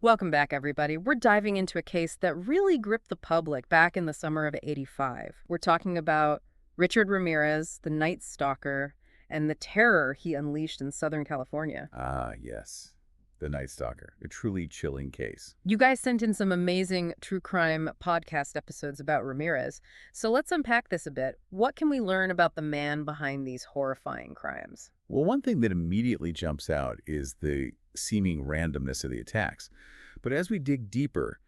Welcome back, everybody. We're diving into a case that really gripped the public back in the summer of '85. We're talking about Richard Ramirez, the Night Stalker, and the terror he unleashed in Southern California. Ah, yes. The Night Stalker. A truly chilling case. You guys sent in some amazing true crime podcast episodes about Ramirez, so let's unpack this a bit. What can we learn about the man behind these horrifying crimes? Well, one thing that immediately jumps out is the seeming randomness of the attacks. But as we dig deeper,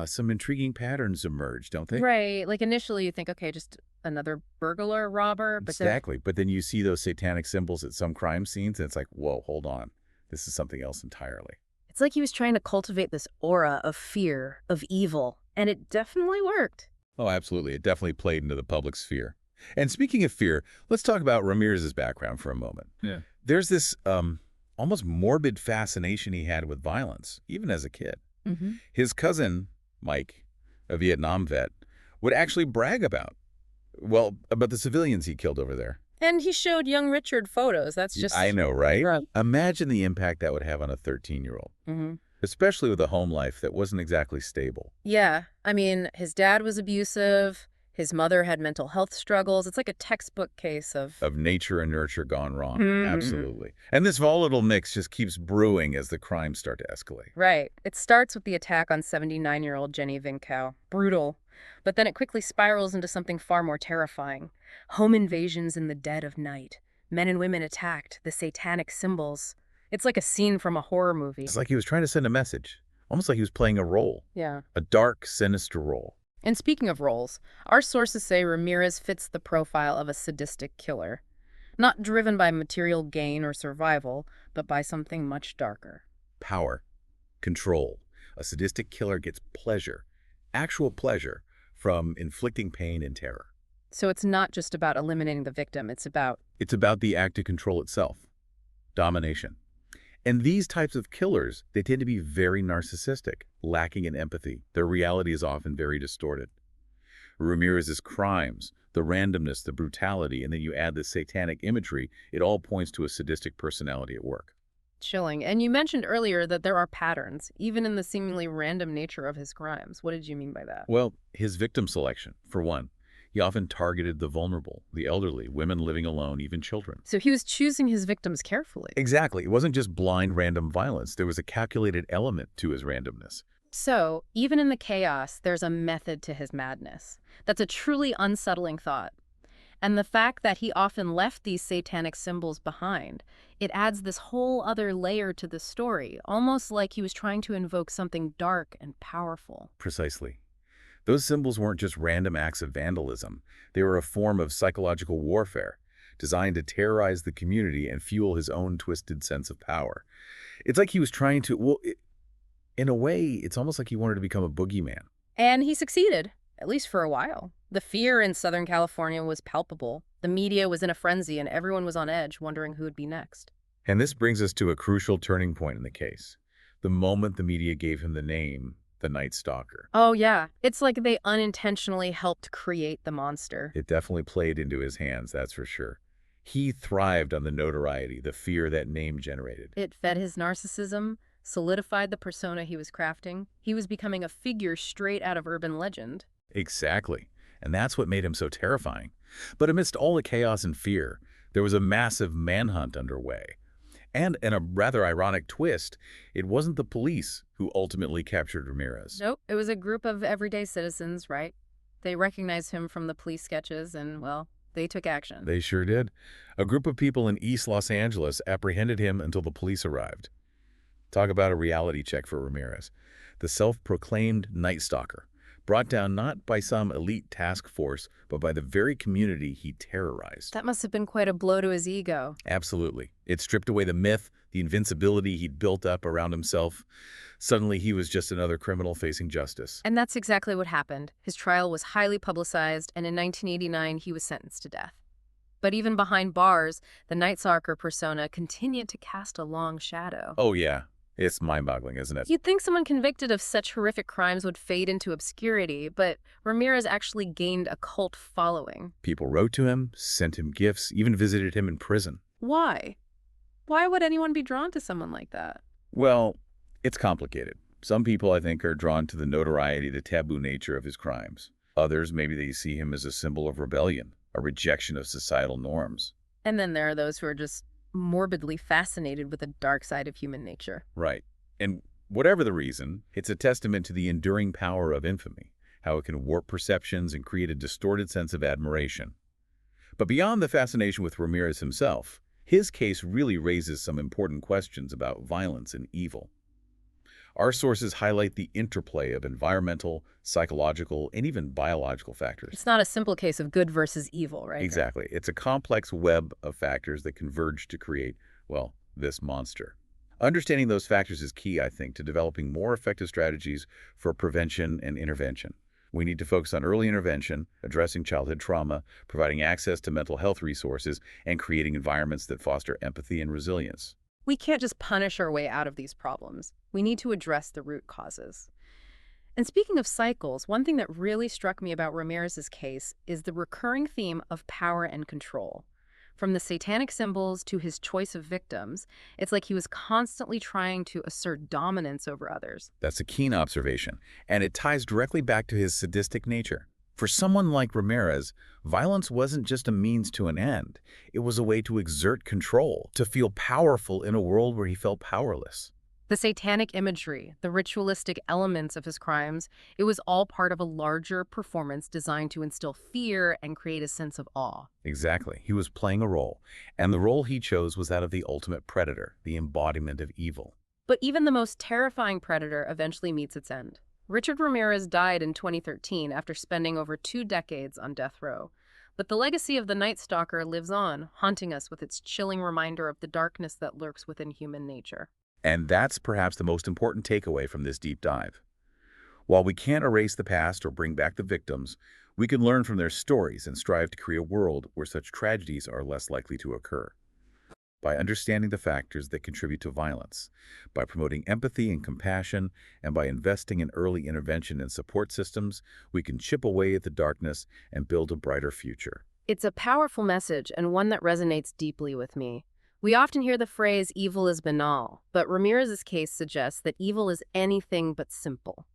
some intriguing patterns emerge, don't they? Right, like initially you think, okay, just another burglar, robber, but then Exactly. But then you see those satanic symbols at some crime scenes, and it's like, whoa, hold on. This is something else entirely. it's like he was trying to cultivate this aura of fear, of evil, and it definitely worked. Oh, absolutely. It definitely played into the public sphere. And speaking of fear, let's talk about Ramirez's background for a moment. Yeah. There's this almost morbid fascination he had with violence, even as a kid. Mm-hmm. His cousin, Mike, a Vietnam vet, would actually brag about the civilians he killed over there. And he showed young Richard photos. That's just... I know, right? Right. Imagine the impact that would have on a 13-year-old, Mm-hmm. especially with a home life that wasn't exactly stable. Yeah, I mean, his dad was abusive. His mother had mental health struggles. It's like a textbook case of... Of nature and nurture gone wrong. Mhm. Absolutely. And this volatile mix just keeps brewing as the crimes start to escalate. Right. It starts with the attack on 79-year-old Jenny Vinkow. Brutal. But then it quickly spirals into something far more terrifying. Home invasions in the dead of night. Men and women attacked. The satanic symbols. It's like a scene from a horror movie. It's like he was trying to send a message, almost like he was playing a role, Yeah. a dark, sinister role. And speaking of roles, our sources say Ramirez fits the profile of a sadistic killer. Not driven by material gain or survival, but by something much darker. Power, control. A sadistic killer gets pleasure, actual pleasure, from inflicting pain and terror. So it's not just about eliminating the victim, it's about... It's about the act of control itself, domination. And these types of killers, they tend to be very narcissistic, lacking in empathy. Their reality is often very distorted. Ramirez's crimes, the randomness, the brutality, and then you add the satanic imagery, it all points to a sadistic personality at work. chilling. And you mentioned earlier that there are patterns, even in the seemingly random nature of his crimes. What did you mean by that? Well, his victim selection, for one. He often targeted the vulnerable, the elderly, women living alone, even children. So he was choosing his victims carefully. Exactly. It wasn't just blind random violence. There was a calculated element to his randomness. So, even in the chaos, there's a method to his madness. That's a truly unsettling thought. And the fact that he often left these satanic symbols behind, it adds this whole other layer to the story, almost like he was trying to invoke something dark and powerful. Precisely. Those symbols weren't just random acts of vandalism. They were a form of psychological warfare, designed to terrorize the community and fuel his own twisted sense of power. It's like he was trying to, in a way, it's almost like he wanted to become a boogeyman. And he succeeded, at least for a while. The fear in Southern California was palpable. The media was in a frenzy, and everyone was on edge, wondering who would be next. And this brings us to a crucial turning point in the case. The moment the media gave him the name, the Night Stalker. Oh, yeah. It's like they unintentionally helped create the monster. It definitely played into his hands, that's for sure. He thrived on the notoriety, the fear that name generated. It fed his narcissism, solidified the persona he was crafting. He was becoming a figure straight out of urban legend. Exactly. And that's what made him so terrifying. But amidst all the chaos and fear, there was a massive manhunt underway. And in a rather ironic twist, it wasn't the police who ultimately captured Ramirez. Nope, it was a group of everyday citizens, right? They recognized him from the police sketches and, well, they took action. They sure did. A group of people in East Los Angeles apprehended him until the police arrived. Talk about a reality check for Ramirez. The self-proclaimed Night Stalker, brought down not by some elite task force, but by the very community he terrorized. That must have been quite a blow to his ego. Absolutely. It stripped away the myth, the invincibility he'd built up around himself. Suddenly, he was just another criminal facing justice. And that's exactly what happened. His trial was highly publicized, and in 1989, he was sentenced to death. But even behind bars, the Night Stalker persona continued to cast a long shadow. Oh, yeah. It's mind-boggling, isn't it? You'd think someone convicted of such horrific crimes would fade into obscurity, but Ramirez actually gained a cult following. People wrote to him, sent him gifts, even visited him in prison. Why? Why would anyone be drawn to someone like that? Well, it's complicated. Some people, I think, are drawn to the notoriety, the taboo nature of his crimes. Others, maybe they see him as a symbol of rebellion, a rejection of societal norms. And then there are those who are just morbidly fascinated with the dark side of human nature. Right. And whatever the reason, it's a testament to the enduring power of infamy, how it can warp perceptions and create a distorted sense of admiration. But beyond the fascination with Ramirez himself, his case really raises some important questions about violence and evil. Our sources highlight the interplay of environmental, psychological, and even biological factors. It's not a simple case of good versus evil, right? Exactly. It's a complex web of factors that converge to create, well, this monster. Understanding those factors is key, I think, to developing more effective strategies for prevention and intervention. We need to focus on early intervention, addressing childhood trauma, providing access to mental health resources, and creating environments that foster empathy and resilience. We can't just punish our way out of these problems. We need to address the root causes. And speaking of cycles, one thing that really struck me about Ramirez's case is the recurring theme of power and control. From the satanic symbols to his choice of victims, it's like he was constantly trying to assert dominance over others. That's a keen observation, and it ties directly back to his sadistic nature. For someone like Ramirez, violence wasn't just a means to an end. It was a way to exert control, to feel powerful in a world where he felt powerless. The satanic imagery, the ritualistic elements of his crimes, it was all part of a larger performance designed to instill fear and create a sense of awe. Exactly. He was playing a role, and the role he chose was that of the ultimate predator, the embodiment of evil. But even the most terrifying predator eventually meets its end. Richard Ramirez died in 2013 after spending over 2 decades on death row. But the legacy of the Night Stalker lives on, haunting us with its chilling reminder of the darkness that lurks within human nature. And that's perhaps the most important takeaway from this deep dive. While we can't erase the past or bring back the victims, we can learn from their stories and strive to create a world where such tragedies are less likely to occur. By understanding the factors that contribute to violence, by promoting empathy and compassion, and by investing in early intervention and support systems, we can chip away at the darkness and build a brighter future. It's a powerful message and one that resonates deeply with me. We often hear the phrase, evil is banal, but Ramirez's case suggests that evil is anything but simple.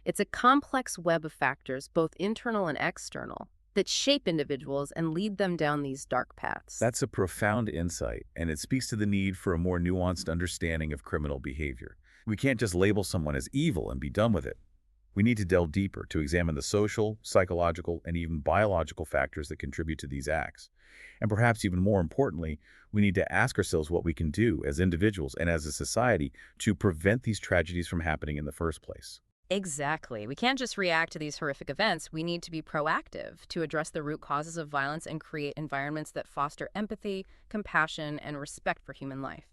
It's a complex web of factors, both internal and external, that shape individuals and lead them down these dark paths. That's a profound insight, and it speaks to the need for a more nuanced understanding of criminal behavior. We can't just label someone as evil and be done with it. We need to delve deeper to examine the social, psychological, and even biological factors that contribute to these acts. And perhaps even more importantly, we need to ask ourselves what we can do as individuals and as a society to prevent these tragedies from happening in the first place. Exactly. We can't just react to these horrific events. We need to be proactive to address the root causes of violence and create environments that foster empathy, compassion, and respect for human life.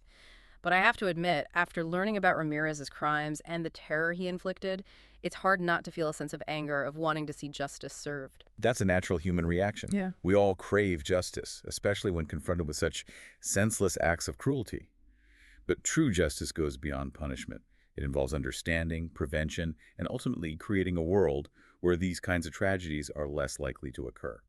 But I have to admit, after learning about Ramirez's crimes and the terror he inflicted, it's hard not to feel a sense of anger, of wanting to see justice served. That's a natural human reaction. Yeah. We all crave justice, especially when confronted with such senseless acts of cruelty. But true justice goes beyond punishment. It involves understanding, prevention, and ultimately creating a world where these kinds of tragedies are less likely to occur.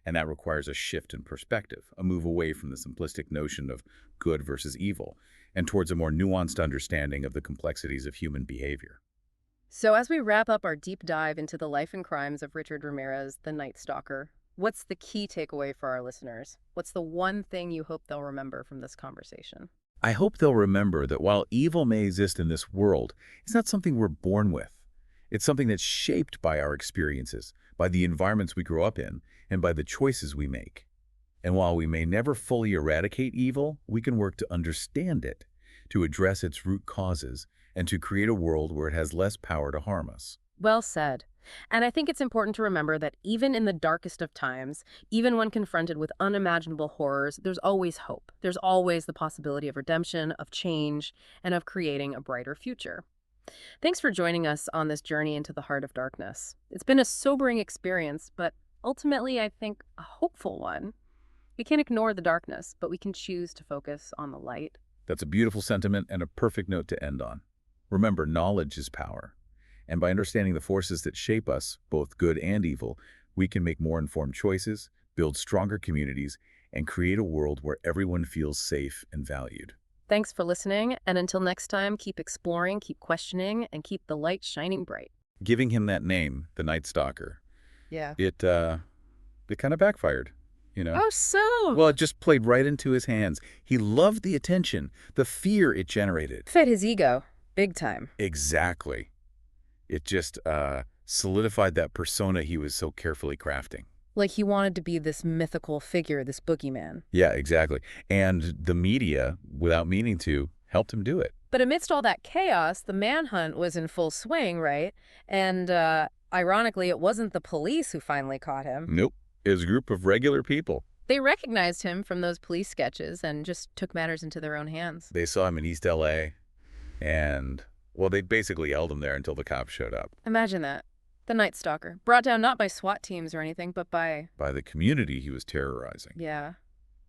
And that requires a shift in perspective, a move away from the simplistic notion of good versus evil, and towards a more nuanced understanding of the complexities of human behavior. So as we wrap up our deep dive into the life and crimes of Richard Ramirez, the Night Stalker, what's the key takeaway for our listeners? What's the one thing you hope they'll remember from this conversation? I hope they'll remember that while evil may exist in this world, it's not something we're born with. It's something that's shaped by our experiences, by the environments we grow up in, and by the choices we make. And while we may never fully eradicate evil, we can work to understand it, to address its root causes, and to create a world where it has less power to harm us. Well said. And I think it's important to remember that even in the darkest of times, even when confronted with unimaginable horrors, there's always hope. There's always the possibility of redemption, of change, and of creating a brighter future. Thanks for joining us on this journey into the heart of darkness. It's been a sobering experience, but ultimately, I think, a hopeful one. We can't ignore the darkness, but we can choose to focus on the light. That's a beautiful sentiment and a perfect note to end on. Remember, knowledge is power. And by understanding the forces that shape us, both good and evil, we can make more informed choices, build stronger communities, and create a world where everyone feels safe and valued. Thanks for listening, and until next time, keep exploring, keep questioning, and keep the light shining bright. Giving him that name, the Night Stalker, Yeah. it kind of backfired, you know? Oh, so? Well, it just played right into his hands. He loved the attention, the fear it generated. Fed his ego. Big time. Exactly. It just solidified that persona he was so carefully crafting. Like he wanted to be this mythical figure, this boogeyman. Yeah, exactly. And the media, without meaning to, helped him do it. But amidst all that chaos, the manhunt was in full swing, right? And ironically, it wasn't the police who finally caught him. Nope. It was a group of regular people. They recognized him from those police sketches and just took matters into their own hands. They saw him in East L.A. and, well, they basically held him there until the cops showed up. Imagine that. The Night Stalker. Brought down not by SWAT teams or anything, but by the community he was terrorizing. yeah.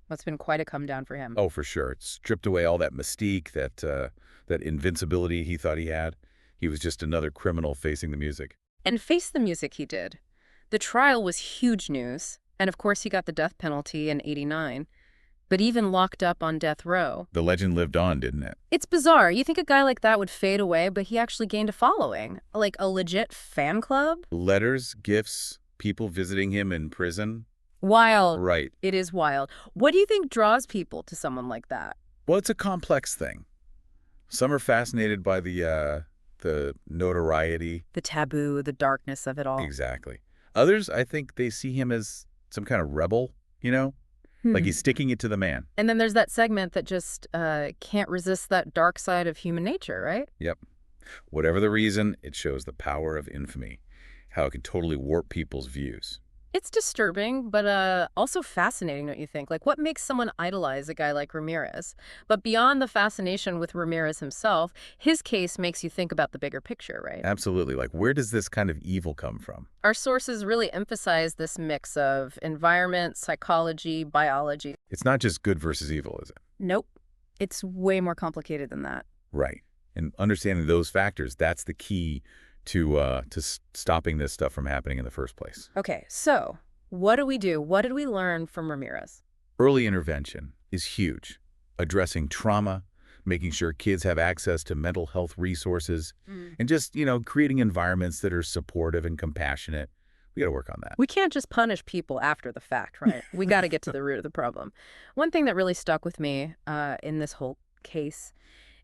That's been quite a come down for him. Oh, for sure. It stripped away all that mystique, that invincibility he thought he had. He was just another criminal facing the music. And face the music he did. The trial was huge news. And of course he got the death penalty in '89. But even locked up on death row. The legend lived on, didn't it? It's bizarre. You think a guy like that would fade away, but he actually gained a following. Like a legit fan club? Letters, gifts, people visiting him in prison. Wild. Right. It is wild. What do you think draws people to someone like that? Well, it's a complex thing. Some are fascinated by the notoriety. The taboo, the darkness of it all. Exactly. Others, I think they see him as some kind of rebel, you know? Like he's sticking it to the man. And then there's that segment that just can't resist that dark side of human nature, right? Yep. Whatever the reason, it shows the power of infamy, how it can totally warp people's views. It's disturbing, but also fascinating, don't you think? Like, what makes someone idolize a guy like Ramirez? But beyond the fascination with Ramirez himself, his case makes you think about the bigger picture, right? Absolutely. Like, where does this kind of evil come from? Our sources really emphasize this mix of environment, psychology, biology. It's not just good versus evil, is it? Nope. It's way more complicated than that. Right. And understanding those factors, that's the key to stopping this stuff from happening in the first place. Okay, so what do we do? What did we learn from Ramirez? Early intervention is huge. Addressing trauma, making sure kids have access to mental health resources, and just, creating environments that are supportive and compassionate. We got to work on that. We can't just punish people after the fact, right? We got to get to the root of the problem. One thing that really stuck with me in this whole case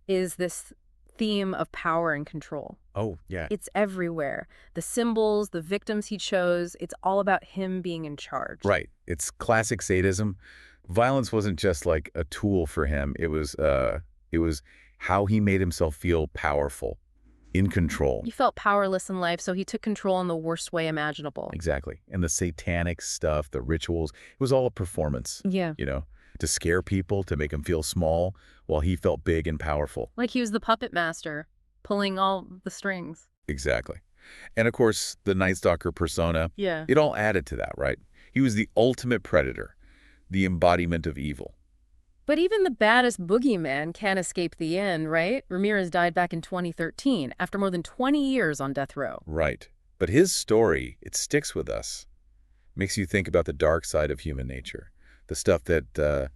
is this theme of power and control. Oh, yeah. It's everywhere. The symbols, the victims he chose, it's all about him being in charge. Right. It's classic sadism. Violence wasn't just like a tool for him. It was how he made himself feel powerful, in control. He felt powerless in life, so he took control in the worst way imaginable. Exactly. And the satanic stuff, the rituals, it was all a performance. Yeah. To scare people, to make them feel small, while he felt big and powerful. Like he was the puppet master, pulling all the strings. Exactly. And of course, the Night Stalker persona, Yeah. it all added to that, right? He was the ultimate predator, the embodiment of evil. But even the baddest boogeyman can't escape the end, right? Ramirez died back in 2013, after more than 20 years on death row. Right. But his story, it sticks with us. Makes you think about the dark side of human nature. The stuff that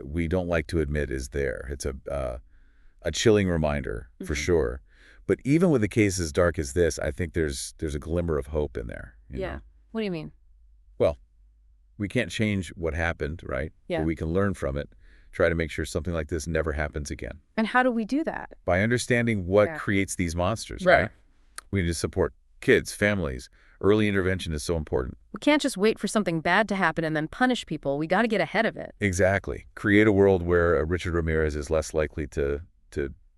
we don't like to admit is there. It's a chilling reminder, for sure. But even with a case as dark as this, I think there's a glimmer of hope in there. You know? What do you mean? Well, we can't change what happened, right? Yeah. But we can learn from it, try to make sure something like this never happens again. And how do we do that? By understanding what creates these monsters, Right. right? We need to support kids, families. Early intervention is so important. We can't just wait for something bad to happen and then punish people. We got to get ahead of it. Exactly. Create a world where Richard Ramirez is less likely to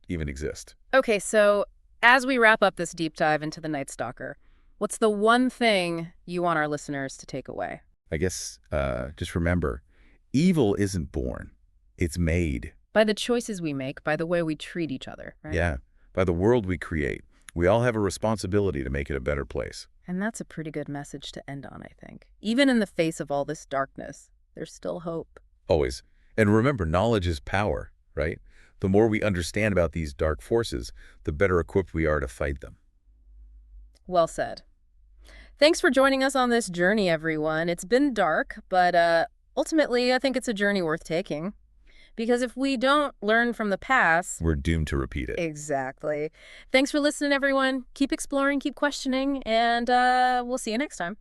even exist. Okay, so as we wrap up this deep dive into the Night Stalker, what's the one thing you want our listeners to take away? I guess just remember, evil isn't born. It's made. By the choices we make, by the way we treat each other, right? Yeah, by the world we create. We all have a responsibility to make it a better place. And that's a pretty good message to end on, I think. Even in the face of all this darkness, there's still hope. Always. And remember, knowledge is power, right? The more we understand about these dark forces, the better equipped we are to fight them. Well said. Thanks for joining us on this journey, everyone. It's been dark, but ultimately, I think it's a journey worth taking. Because if we don't learn from the past... We're doomed to repeat it. Exactly. Thanks for listening, everyone. Keep exploring, keep questioning, and we'll see you next time.